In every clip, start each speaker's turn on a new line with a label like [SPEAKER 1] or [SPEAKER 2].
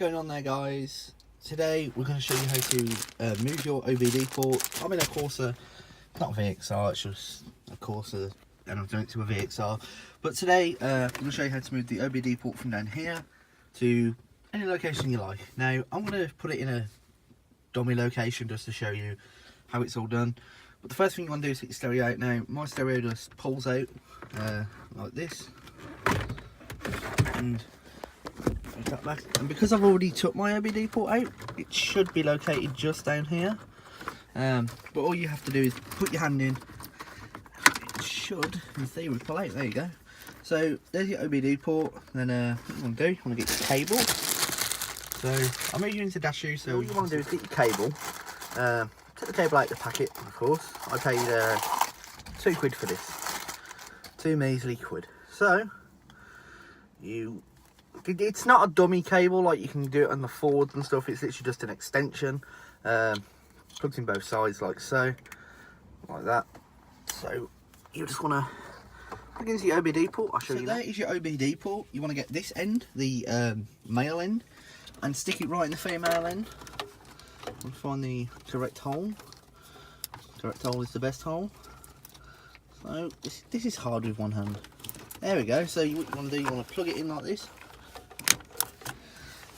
[SPEAKER 1] Going on there, guys. Today we're going to show you how to move your OBD port. I'm in a Corsa, not a VXR, it's just a Corsa and I've done it to a VXR. But today I'm going to show you how to move the OBD port from down here to any location you like. Now I'm going to put it in a dummy location just to show you how it's all done. But the first thing you want to do is get your stereo out. Now my stereo just pulls out like this, and that back. And because I've already took my OBD port out, it should be located just down here. But all you have to do is put your hand in. It should, in theory, pull out. There you go. So there's your OBD port. Then what you want to do? You want to get your cable. So I'm moving into Dashu. So all you want to do is get your cable. Take the cable out the packet, of course. I paid £2 for this. 2 measly quid. So it's not a dummy cable like you can do it on the Fords and stuff. It's literally just an extension. Plugs in both sides like so, like that. So you just want to plug into your OBD port. I'll show you. So there is your OBD port. You want to get this end, the male end, and stick it right in the female end. And find the correct hole. Correct hole is the best hole. So this is hard with one hand. There we go. So what you want to do, you want to plug it in like this.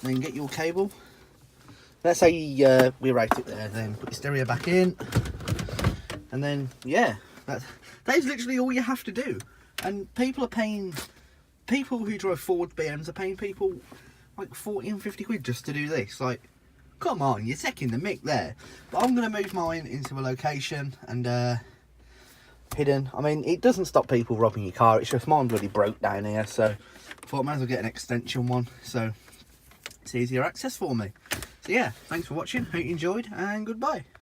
[SPEAKER 1] Then get your cable. Let's say we route it there. Then put your stereo back in. And then yeah, that is literally all you have to do. And people who drive Ford BMs are paying people like 40 and 50 quid just to do this. Like, come on, you're taking the mick there. But I'm going to move mine into a location and hidden. I mean, it doesn't stop people robbing your car. It's just mine bloody broke down here. So I thought I might as well get an extension one. So it's easier access for me. So yeah, thanks for watching. Hope you enjoyed and goodbye.